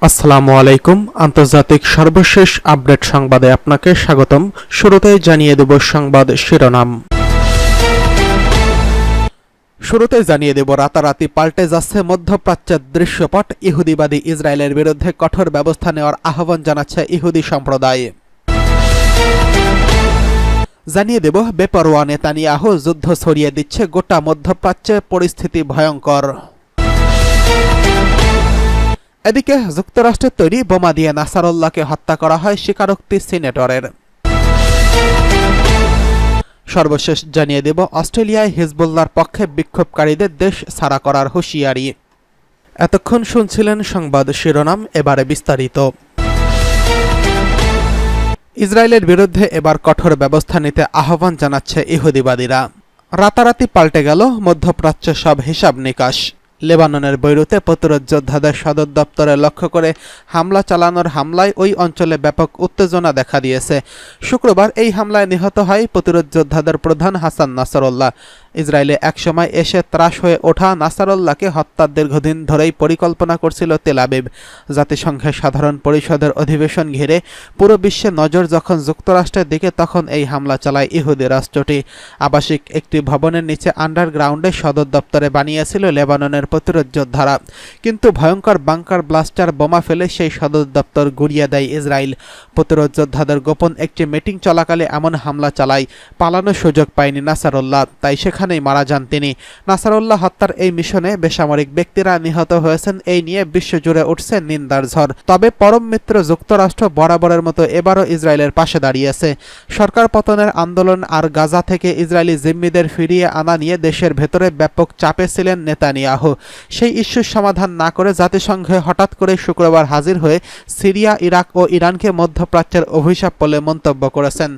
আসসালামু আলাইকুম। আন্তর্জাতিক সর্বশেষ আপডেট সংবাদে আপনাকে স্বাগতম। শুরুতেই জানিয়ে দেব সংবাদ শিরোনাম। রাতারাতি পাল্টে যাচ্ছে মধ্যপ্রাচ্যের দৃশ্যপট। ইহুদিবাদী ইসরায়েলের বিরুদ্ধে কঠোর ব্যবস্থা নেওয়ার আহ্বান জানাচ্ছে ইহুদি সম্প্রদায়। জানিয়ে দেব বেপরোয়া নেতানিয়াহু যুদ্ধ ছড়িয়ে দিচ্ছে গোটা মধ্যপ্রাচ্যে, পরিস্থিতি ভয়ঙ্কর। এদিকে যুক্তরাষ্ট্রের তৈরি বোমা দিয়ে নাসারুল্লাহকে হত্যা করা হয় স্বীকারোক্তি সিনেটরের। সর্বশেষ জানিয়ে দেব অস্ট্রেলিয়ায় হিজবুল্লাহর পক্ষে বিক্ষোভকারীদের দেশ ছাড়া করার হুঁশিয়ারি। এতক্ষণ শুনছিলেন সংবাদ শিরোনাম, এবারে বিস্তারিত। ইসরায়েলের বিরুদ্ধে এবার কঠোর ব্যবস্থা নিতে আহ্বান জানাচ্ছে ইহুদিবাদীরা। রাতারাতি পাল্টে গেল মধ্যপ্রাচ্যের সব হিসাব নিকাশ। লেবাননের বৈরুতে প্রতিরোধ যোদ্ধাদের সদর দপ্তরে লক্ষ্য করে হামলা চালানোর হামলায় ওই অঞ্চলে ব্যাপক উত্তেজনা দেখা দিয়েছে। শুক্রবার এই হামলায় নিহত হয় প্রতিরোধ যোদ্ধাদের প্রধান হাসান নাসরুল্লাহ। ইসরায়েলে একসময় এসে ত্রাস হয়ে ওঠা নাসরুল্লাহকে হত্যার দীর্ঘদিন ধরেই পরিকল্পনা করছিল তেল আবিব। জাতিসংঘের সাধারণ পরিষদের অধিবেশন ঘিরে পুরো বিশ্বে নজর যখন যুক্তরাষ্ট্রের দিকে, তখন এই হামলা চালায় ইহুদি রাষ্ট্রটি। আবাসিক একটি ভবনের নিচে আন্ডারগ্রাউন্ডে সদর দপ্তরে বানিয়েছিল লেবাননের প্রতিরোধ যোদ্ধারা, কিন্তু ভয়ঙ্কর বাংকার ব্লাস্টার বোমা ফেলে সেই সদর দপ্তর গুড়িয়ে দেয় ইসরায়েল। প্রতিরোধ যোদ্ধাদের গোপন একটি মিটিং চলাকালে এমন হামলা চালায়। পালানোর সুযোগ পায়নি নাসরুল্লাহ, তাই সেখানেই মারা যান তিনি। নাসরুল্লাহ হত্যার এই মিশনে বেসামরিক ব্যক্তিরা নিহত হয়েছেন, এই নিয়ে বিশ্বজুড়ে উঠছে নিন্দার ঝড়। তবে পরম মিত্র যুক্তরাষ্ট্র বরাবরের মতো এবারও ইসরায়েলের পাশে দাঁড়িয়েছে। সরকার পতনের আন্দোলন আর গাজা থেকে ইসরায়েলি জিম্মিদের ফিরিয়ে আনা নিয়ে দেশের ভেতরে ব্যাপক চাপে ছিলেন নেতানিয়াহু। সেই ইস্যুর সমাধান না করে জাতিসংঘে হঠাৎ করে শুক্রবার হাজির হয়ে সিরিয়া, ইরাক ও ইরানকে মধ্যপ্রাচ্যের অভিশাপ বলে মন্তব্য করেছেন।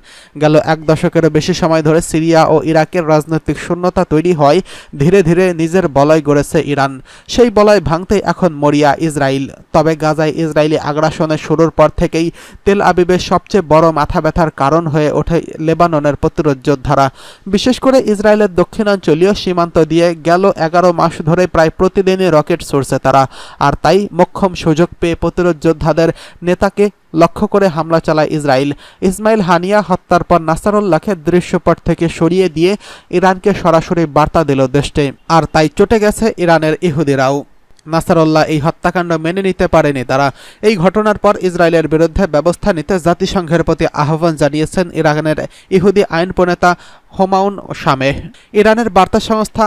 গেল এক দশকেরও বেশি সময় ধরে সিরিয়া ও ইরাকের রাজনৈতিক শূন্যতা তৈরি হয়। ধীরে ধীরে নিজের বলয় গড়েছে ইরান, সেই বলয় ভাঙতেই এখন মরিয়া ইসরায়েল। তবে গাজায় ইসরায়েলি আগ্রাসনের শুরুর পর থেকেই তেল আবিবের সবচেয়ে বড় মাথা ব্যথার কারণ হয়ে ওঠে লেবাননের প্রতিরোধ যোদ্ধারা। বিশেষ করে ইসরায়েলের দক্ষিণাঞ্চলীয় সীমান্ত দিয়ে গেল 11 মাস ধরে প্রায় প্রতিদিনই রকেট ছুড়ছে তারা। আর তাই মোক্ষম সুযোগ পেয়ে প্রতিরোধ যোদ্ধাদের নেতাকে লক্ষ্য করে হামলা চালায় ইসরায়েল। ইসমাইল হানিয়া হত্যার পর নাসরুল্লাহকে দৃশ্যপট থেকে সরিয়ে দিয়ে ইরানকে সরাসরি বার্তা দিল দেশটি। আর তাই চটে গেছে ইরানের ইহুদিরাও। নাসরুল্লাহ এই হত্যাকাণ্ড মেনে নিতে পারেনি তারা। এই ঘটনার পর ইসরায়েলের বিরুদ্ধে ব্যবস্থা নিতে জাতিসংঘের প্রতি আহ্বান জানিয়েছেন ইরানের ইহুদি আইন প্রণেতা হোমাউন শামেহ। ইরানের বার্তা সংস্থা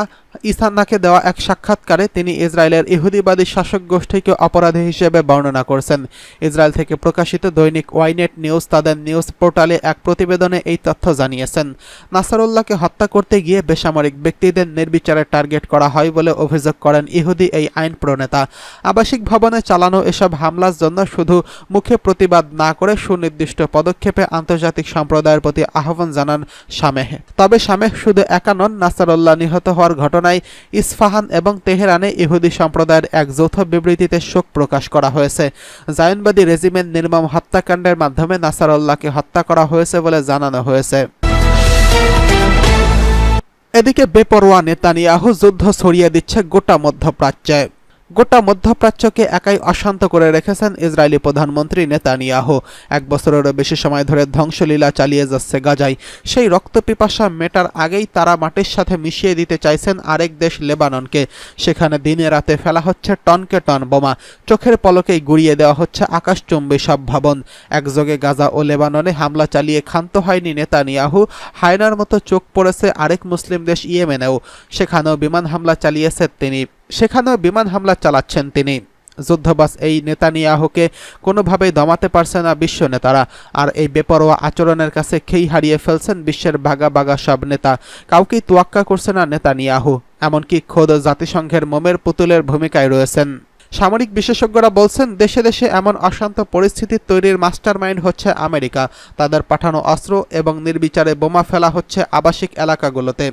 ইসানাকে দেওয়া এক সাক্ষাৎকারে তিনি ইসরায়েলের ইহুদিবাদী শাসক গোষ্ঠীকে অপরাধী হিসেবে বর্ণনা করছেন। ইসরায়েল থেকে প্রকাশিত দৈনিক ওয়াইনেট নিউজ তাদের নিউজ পোর্টালে এক প্রতিবেদনে এই তথ্য জানিয়েছেন। নাসরুল্লাহকে হত্যা করতে গিয়ে বেসামরিক ব্যক্তিদের নির্বিচারে টার্গেট করা হয় বলে অভিযোগ করেন ইহুদি এই আইন প্রণেতা। আবাসিক ভবনে চালানো এসব হামলার জন্য শুধু মুখে প্রতিবাদ না করে সুনির্দিষ্ট পদক্ষেপে আন্তর্জাতিক সম্প্রদায়ের প্রতি আহ্বান জানান শামেহ। তবে শামেহ শুধু একা নন। নাসরুল্লাহ নিহত হওয়ার ঘটনায় ইস্পাহান এবং তেহরানে ইহুদি সম্প্রদায়ের এক যৌথ বিবৃতিতে শোক প্রকাশ করা হয়েছে। জায়নবাদী রেজিমের নির্মম হত্যাকাণ্ডের মাধ্যমে নাসরুল্লাহকে হত্যা করা হয়েছে বলে জানানো হয়েছে। এদিকে বেপরোয়া নেতানিয়াহু যুদ্ধ ছড়িয়ে দিচ্ছে গোটা মধ্যপ্রাচ্যে। গোটা মধ্যপ্রাচ্যকে একাই অশান্ত করে রেখেছেন ইসরায়েলি প্রধানমন্ত্রী নেতানিয়াহু। 1 বছরেরও বেশি সময় ধরে ধ্বংসলীলা চালিয়ে যাচ্ছে গাজায়। সেই রক্তপিপাসা মেটার আগেই তারা মাটির সাথে মিশিয়ে দিতে চাইছেন আরেক দেশ লেবাননকে। সেখানে দিনে রাতে ফেলা হচ্ছে টনকে টন বোমা, চোখের পলকেই গুড়িয়ে দেওয়া হচ্ছে আকাশচুম্বী সব ভবন। একযোগে গাজা ও লেবাননে হামলা চালিয়ে ক্ষান্ত হয়নি নেতানিয়াহু। হায়নার মতো চোখ পড়েছে আরেক মুসলিম দেশ ইয়েমেনেও। সেখানেও বিমান হামলা চালাচ্ছেন তিনি। যুদ্ধবাজ এই নেতানিয়াহুকে কোনোভাবেই দমাতে পারছে না বিশ্ব নেতারা। আর এই বেপরোয়া আচরণের কাছে খেই হারিয়ে ফেলছেন বিশ্বের ভাগা ভাগা সব নেতা। কাউকেই তোয়াক্কা করছে না নেতানিয়াহু, এমনকি খোদ জাতিসংঘের মোমের পুতুলের ভূমিকায় রয়েছেন। সামরিক বিশেষজ্ঞরা বলছেন দেশে দেশে এমন অশান্ত পরিস্থিতি তৈরির মাস্টারমাইন্ড হচ্ছে আমেরিকা। তাদের পাঠানো অস্ত্র এবং নির্বিচারে বোমা ফেলা হচ্ছে আবাসিক এলাকাগুলোতে।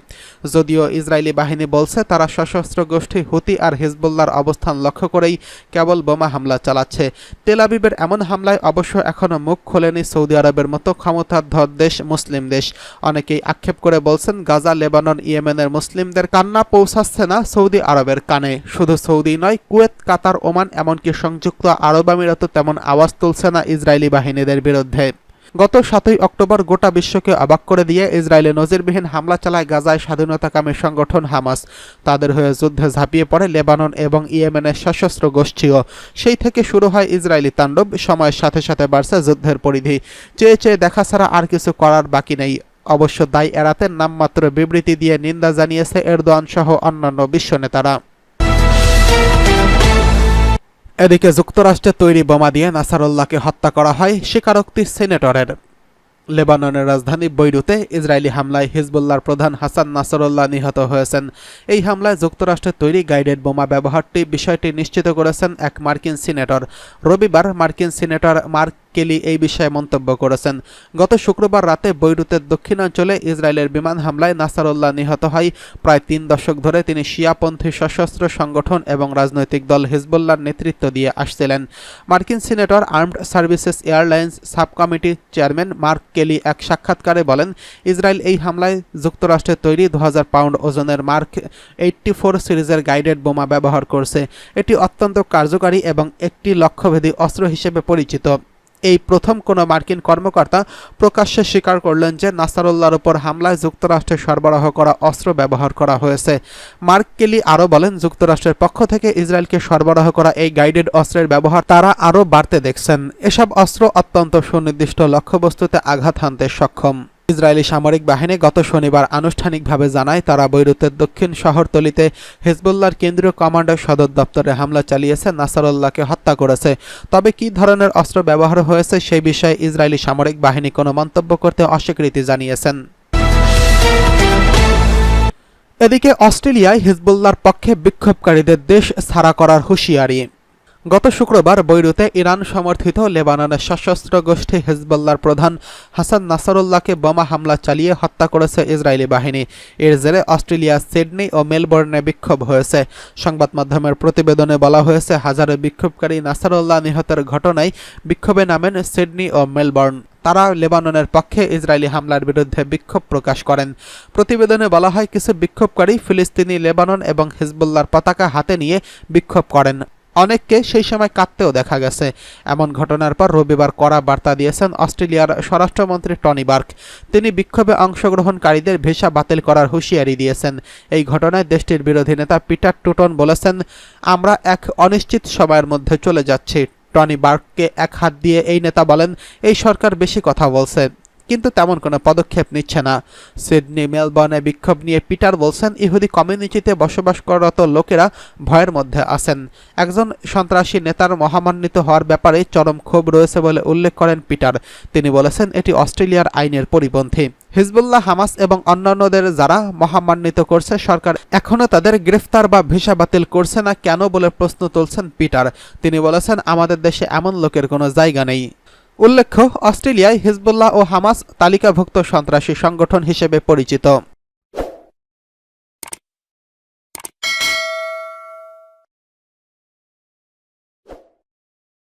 যদিও ইসরায়েলি বাহিনী বলছে তারা সশস্ত্র গোষ্ঠী হুতি আর হিজবুল্লাহর অবস্থান লক্ষ্য করেই কেবল বোমা হামলা চালাচ্ছে। তেল আবিবের এমন হামলায় অবশ্য এখনও মুখ খোলেনি সৌদি আরবের মতো ক্ষমতাধর দেশ, মুসলিম দেশ। অনেকেই আক্ষেপ করে বলছেন গাজা, লেবানন, ইয়েমেনের মুসলিমদের কান্না পৌঁছাচ্ছে না সৌদি আরবের কানে। শুধু সৌদি নয়, কুয়েত, কাতার, ওমান, এমনকি সংযুক্ত আরব আমিরাতও তেমন আওয়াজ তুলছে না ইসরায়েলি বাহিনীদের বিরুদ্ধে। গত 7ই অক্টোবর গোটা বিশ্বকে অবাক করে দিয়ে ইসরায়েলে নজিরবিহীন হামলা চালায় গাজায় স্বাধীনতাকামী সংগঠন হামাস। তাদের হয়ে যুদ্ধে ঝাঁপিয়ে পড়ে লেবানন এবং ইয়েমেনের সশস্ত্র গোষ্ঠীও। সেই থেকে শুরু হয় ইসরায়েলি তাণ্ডব। সময়ের সাথে সাথে বাড়ছে যুদ্ধের পরিধি। চেয়ে চেয়ে দেখা ছাড়া আর কিছু করার বাকি নেই। অবশ্য দায় এড়াতে নামমাত্র বিবৃতি দিয়ে নিন্দা জানিয়েছে এরদোয়ান সহ অন্যান্য বিশ্ব নেতারা। এদিকে যুক্তরাষ্ট্রে তৈরি বোমা দিয়ে নাসারুল্লাহকে হত্যা করা হয় স্বীকারোক্তি সিনেটরের। লেবাননের রাজধানী বৈরুতে ইসরায়েলি হামলায় হিজবুল্লাহর প্রধান হাসান নাসরুল্লাহ নিহত হয়েছেন। এই হামলায় যুক্তরাষ্ট্রের তৈরি গাইডেড বোমা বিষয়টি নিশ্চিত করেছেন এক মার্কিন সিনেটর। রবিবার মার্কিন সিনেটর মার্ক কেলি এই বিষয়ে মন্তব্য করেছেন। গত শুক্রবার রাতে বৈরুতের দক্ষিণাঞ্চলে ইসরায়েলের বিমান হামলায় নাসারুল্লাহ নিহত হয়। প্রায় 3 দশক ধরে তিনি শিয়াপন্থী সশস্ত্র সংগঠন এবং রাজনৈতিক দল হিজবুল্লাহর নেতৃত্ব দিয়ে আসছিলেন। মার্কিন senator armed services airlines sub কমিটির চেয়ারম্যান মার্ক কেলি এক সাক্ষাৎকারে বলেন, ইসরায়েল এই হামলায় যুক্তরাষ্ট্রের তৈরি 2000 পাউন্ড ওজনের মার্ক 84 সিরিজের গাইডেড বোমা ব্যবহার করছে। এটি অত্যন্ত কার্যকারী এবং একটি লক্ষ্যভেদী অস্ত্র হিসেবে পরিচিত। এই প্রথম কোনো মার্কিন কর্মকর্তা প্রকাশ্যে স্বীকার করলেন যে নাসারুল্লাহর উপর হামলায় যুক্তরাষ্ট্রে সরবরাহ করা অস্ত্র ব্যবহার করা হয়েছে। মার্ক কেলি আরও বলেন, যুক্তরাষ্ট্রের পক্ষ থেকে ইসরায়েলকে সরবরাহ করা এই গাইডেড অস্ত্রের ব্যবহার তারা আরও বাড়তে দেখছেন। এসব অস্ত্র অত্যন্ত সুনির্দিষ্ট লক্ষ্যবস্তুতে আঘাত হানতে সক্ষম। ইসরায়েলি সামরিক বাহিনী গত শনিবার আনুষ্ঠানিকভাবে জানায় তারা বৈরুতের দক্ষিণ শহরতলিতে হিজবুল্লাহর কেন্দ্রীয় কমান্ডার সদর দপ্তরে হামলা চালিয়েছে, নাসারুল্লাহকে হত্যা করেছে। তবে কী ধরনের অস্ত্র ব্যবহার হয়েছে সেই বিষয়ে ইসরায়েলি সামরিক বাহিনী কোনো মন্তব্য করতে অস্বীকৃতি জানিয়েছেন। এদিকে অস্ট্রেলিয়ায় হিজবুল্লাহর পক্ষে বিক্ষোভকারীদের দেশ ছাড়া করার হুঁশিয়ারি। গত শুক্রবার বৈরুতে ইরান সমর্থিত লেবাননের সশস্ত্র গোষ্ঠী হিজবুল্লাহর প্রধান হাসান নাসরুল্লাহকে বোমা হামলা চালিয়ে হত্যা করেছে ইসরায়েলি বাহিনী। এর জেরে অস্ট্রেলিয়ার সিডনি ও মেলবোর্নে বিক্ষোভ হয়েছে। সংবাদ মাধ্যমের প্রতিবেদনে বলা হয়েছে, হাজারো বিক্ষোভকারী নাসরুল্লাহ নিহতের ঘটনায় বিক্ষোভে নামেন সিডনি ও মেলবোর্ন। তারা লেবাননের পক্ষে ইসরায়েলি হামলার বিরুদ্ধে বিক্ষোভ প্রকাশ করেন। প্রতিবেদনে বলা হয়, কিছু বিক্ষোভকারী ফিলিস্তিনি, লেবানন এবং হিজবুল্লাহর পতাকা হাতে নিয়ে বিক্ষোভ করেন। অনেককে সেই সময় কাঁদতেও দেখা গেছে। এমন ঘটনার পর রবিবার কড়া বার্তা দিয়েছেন অস্ট্রেলিয়ার স্বরাষ্ট্রমন্ত্রী টনি বার্ক। তিনি বিক্ষোভে অংশগ্রহণকারীদের ভিসা বাতিল করার হুঁশিয়ারি দিয়েছেন। এই ঘটনায় দেশটির বিরোধী নেতা পিটার টুটন বলেছেন, আমরা এক অনিশ্চিত সময়ের মধ্যে চলে যাচ্ছি। টনি বার্ককে এক হাত দিয়ে এই নেতা বলেন, এই সরকার বেশি কথা বলছে কিন্তু তেমন কোনো পদক্ষেপ নিচ্ছে না। সিডনি, মেলবোর্নে বিক্ষোভ নিয়ে পিটার বলছেন, ইহুদি কমিউনিটিতে বসবাস করত লোকেরা ভয়ের মধ্যে আছেন। একজন সন্ত্রাসী নেতার মহামান্বিত হওয়ার ব্যাপারে চরম ক্ষোভ রয়েছে বলে উল্লেখ করেন পিটার। তিনি বলেছেন, এটি অস্ট্রেলিয়ার আইনের পরিপন্থী। হিজবুল্লাহ, হামাস এবং অন্যান্যদের যারা মহামান্বিত করছে, সরকার এখনও তাদের গ্রেফতার বা ভিসা বাতিল করছে না কেন বলে প্রশ্ন তুলছেন পিটার। তিনি বলেছেন, আমাদের দেশে এমন লোকের কোনো জায়গা নেই। উল্লেখ্য, অস্ট্রেলিয়ায় হিজবুল্লাহ ও হামাস তালিকাভুক্ত সন্ত্রাসী সংগঠন হিসেবে পরিচিত।